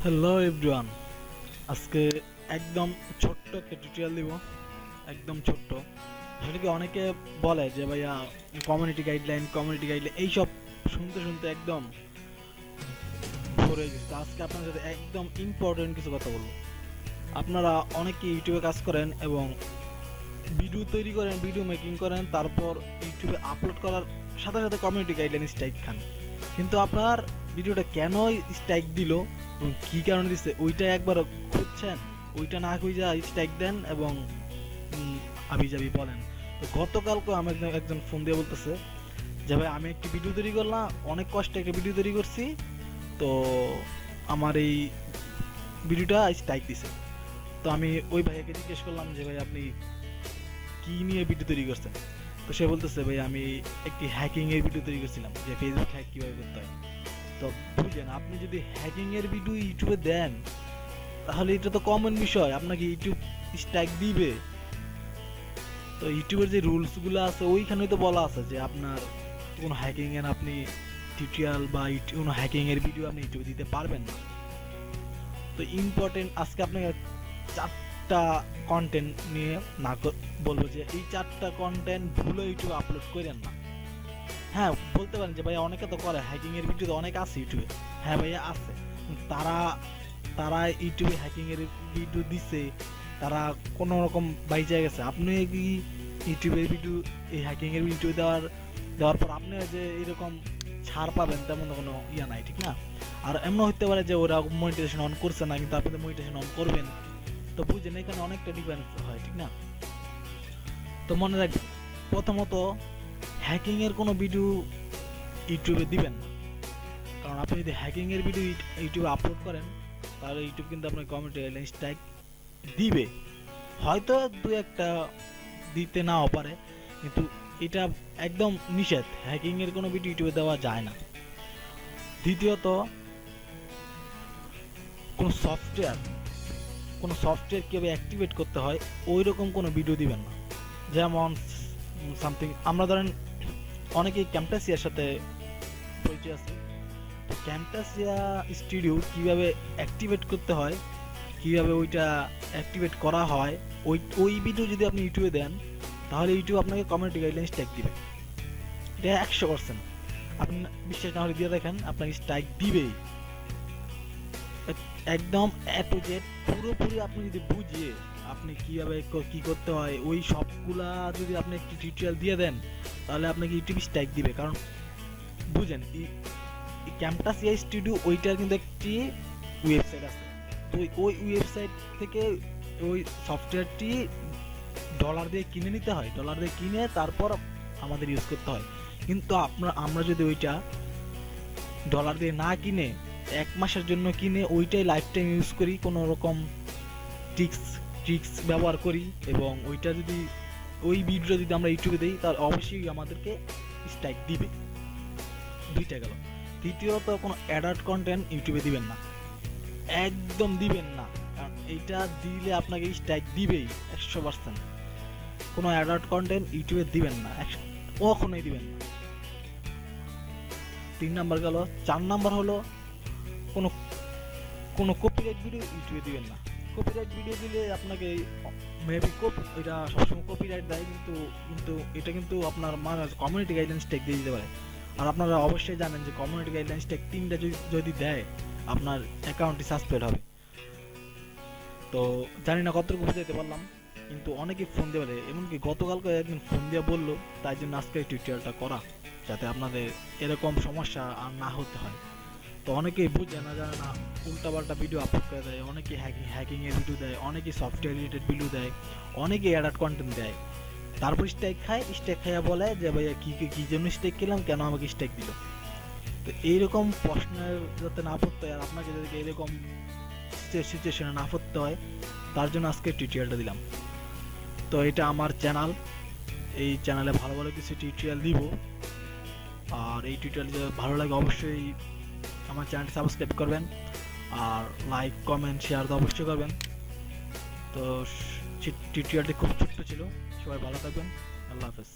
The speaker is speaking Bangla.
হ্যালো এভরিওয়ান, আজকে একদম ছোট্ট একটা টিউটোরিয়াল দিব। একদম ছোট্ট। আসলে কি অনেকে বলে যে ভাইয়া কমিউনিটি গাইডলাইন এইসব শুনতে শুনতে একদম ভরে গেছে। আজকে আপনার সাথে একদম ইম্পর্টেন্ট কিছু কথা বলবো। আপনারা অনেকে ইউটিউবে কাজ করেন এবং ভিডিও তৈরি করেন, ভিডিও মেকিং করেন, তারপর ইউটিউবে আপলোড করার সাথে সাথে কমিউনিটি গাইডলাইন স্ট্রাইক খান। কিন্তু আপনার ভিডিওটা কেন স্ট্রাইক দিল এবং কী কারণে দিচ্ছে ওইটা একবার খুঁজছেন? ওইটা না খুঁজে স্ট্রাইক দেন এবং আবি যাবি বলেন। তো গতকালকে আমি একজন ফোন দিয়ে বলতেছে যে ভাই আমি একটি ভিডিও তৈরি করলাম, অনেক কষ্টে একটা ভিডিও তৈরি করছি, তো আমার এই ভিডিওটা স্ট্রাইক দিছে। তো আমি ওই ভাইয়াকে জিজ্ঞেস করলাম যে ভাই আপনি কি নিয়ে ভিডিও তৈরি করছেন? তো সে বলতেছে ভাই আমি একটি হ্যাকিং এর ভিডিও তৈরি করছিলাম, যে ফেসবুক হ্যাক কিভাবে করতে হয়। তো বুঝলেন, আপনি যদি হ্যাকিং এর ভিডিও ইউটিউবে দেন তাহলে এটা তো কমন বিষয়, আপনাকে ইউটিউব স্ট্রাইক দিবে। তো ইউটিউবের যে রুলসগুলো আছে ওইখানে তো বলা আছে যে আপনার কোনো হ্যাকিং এর আপনি টিউটোরিয়াল বা কোনো হ্যাকিং এর ভিডিও আপনি ইউটিউবে দিতে পারবেন না। তো ইম্পর্টেন্ট আজকে আপনাকে চারটা কন্টেন্ট নিয়ে না বলবো যে এই চারটা কন্টেন্ট ভুলে ইউটিউবে আপলোড করেন না। হ্যাঁ, বলতে পারেন যে ভাইয়া অনেকে তো করে, হ্যাকিং এর ভিডিও তো অনেক আছে ইউটিউবে। হ্যাঁ ভাইয়া আছে, তারা তারা ইউটিউবে হ্যাকিং এর ভিডিও দিছে, তারা কোনো রকম বাইচে গেছে। আপনি কি ইউটিউবের ভিডিও এই হ্যাকিং এর ভিডিও দেওয়ার পর আপনি যে এরকম ছাড় পাবেন তেমন কোনো ইয়া নাই, ঠিক না? আর এমন হতে পারে যে ওরা মনিটাইজেশন অন করছে না, কিন্তু আপনি মনিটাইজেশন অন করবেন। তো বুঝেন এখানে অনেকটা ডিফারেন্স হয়, ঠিক না? তো মনে রাখবেন, প্রথমত হ্যাকিং এর কোনো ভিডিও ইউটিউবে দিবেন না। কারণ আপনি যদি হ্যাকিং এর ভিডিও ইউটিউবে আপলোড করেন তাহলে ইউটিউব কিন্তু আপনার কমিউনিটি গাইডলাইন স্ট্রাইক দিবে। হয়তো দু একটা দিতে নাও পারে, কিন্তু এটা একদম নিষেধ। হ্যাকিং এর কোনো ভিডিও ইউটিউবে দেওয়া যায় না। দ্বিতীয়ত, কোনো সফটওয়্যার কীভাবে অ্যাক্টিভেট করতে হয় ওই রকম কোনো ভিডিও দিবেন না। যেমন সামথিং, আমরা ধরেন অনেকেই ক্যাম্পটাসিয়ার সাথে পরিচয় আছে। তো ক্যাম্পটাসিয়া স্টুডিও কীভাবে অ্যাক্টিভেট করতে হয়, কীভাবে ওইটা অ্যাক্টিভেট করা হয়, ওই ভিডিও যদি আপনি ইউটিউবে দেন তাহলে ইউটিউব আপনাকে কমিউনিটি গাইডলাইন স্ট্রাইক দিবে। এটা 100%। আপনি বিশ্বাস না হলে দিয়ে দেখেন, আপনাকে স্ট্রাইক দিবেই একদম এ টু জেড। পুরোপুরি আপনি যদি বুঝিয়ে আপনি কীভাবে কী করতে হয় ওই সবগুলা যদি আপনি একটি টিউটোরিয়াল দিয়ে দেন তাহলে আপনাকে ইউটিউব স্ট্রাইক দিবে। কারণ বুঝেন, ক্যাম্পটাসিয়া স্টুডিও ওইটার কিন্তু একটি ওয়েবসাইট আছে। তো ওই ওয়েবসাইট থেকে ওই সফটওয়্যারটি ডলার দিয়ে কিনে নিতে হয়, ডলার দিয়ে কিনে তারপর আমাদের ইউজ করতে হয়। কিন্তু আমরা যদি ওইটা ডলার দিয়ে না কিনে 1 মাসের জন্য কিনে ওইটাই লাইফ টাইম ইউজ করি, কোনো রকম ট্রিক্স ব্যবহার করি, এবং ওইটা যদি ওই ভিডিওটা যদি আমরা ইউটিউবে দিই তাহলে অবশ্যই আমাদেরকে স্ট্রাইক দিবে। দুইটা গেল। তৃতীয়ত, কোনো অ্যাডাল্ট কন্টেন্ট ইউটিউবে দিবেন না, একদম দিবেন না। কারণ এইটা দিলে আপনাকে স্ট্রাইক দিবেই 100%। কোনো অ্যাডাল্ট কন্টেন্ট ইউটিউবে দিবেন না, কখনোই দিবেন না। 3 নাম্বার গেল। 4 নাম্বার হলো কোনো কোনো কপিরাইট ভিডিও ইউটিউবে দিবেন না। কপিরাইট ভিডিও দিলে আপনাকে মেবি এটা সবসময় কপিরাইট দেয়, কিন্তু এটা কিন্তু আপনার কমিউনিটি গাইডলাইন স্ট্রাইক দিয়ে দিতে পারে। আর আপনারা অবশ্যই জানেন যে কমিউনিটি গাইডলাইন স্ট্রাইক 3টা যদি দেয় আপনার অ্যাকাউন্টটি সাসপেন্ড হবে। তো জানি না কতটুকু বুঝাইতে পারলাম, কিন্তু অনেকেই ফোন দিয়ে বলে, এমনকি গতকালকে একদিন ফোন দিয়ে বললো, তাই জন্য আজকে এই টিউটোরিয়ালটা করা, যাতে আপনাদের এরকম সমস্যা আর না হতে হয়। তো অনেকেই বুঝে না, জানে না, উল্টাপাল্টা ভিডিও আপলোড করে দেয়, অনেকে হ্যাকিং এর ভিডিও দেয়, অনেকে সফটওয়্যার রিলেটেড ভিডিও দেয়, অনেকে অ্যাডাল্ট কন্টেন্ট দেয়। তারপর স্ট্রাইক খাইয়া বলে যে ভাইয়া কি জন্য স্ট্রাইক খেলাম, কেন আমাকে স্ট্রাইক দিল। তো এইরকম প্রশ্নের যাতে না পড়তে হয় আর আপনাকে যাতে এরকম সিচুয়েশনে না পড়তে হয়, তার জন্য আজকে টিউটোরিয়ালটা দিলাম। তো এটা আমার চ্যানেল, এই চ্যানেলে ভালো ভালো কিছু টিউটোরিয়াল দিব। আর এই টিউটোরিয়াল যদি ভালো লাগে অবশ্যই আমার চ্যানেলটি সাবস্ক্রাইব করবেন, আর লাইক কমেন্ট শেয়ার তো অবশ্যই করবেন। তো টিউটোরিয়ালটি খুব ছোট্ট ছিল। সবাই ভালো থাকবেন। আল্লাহ হাফেজ।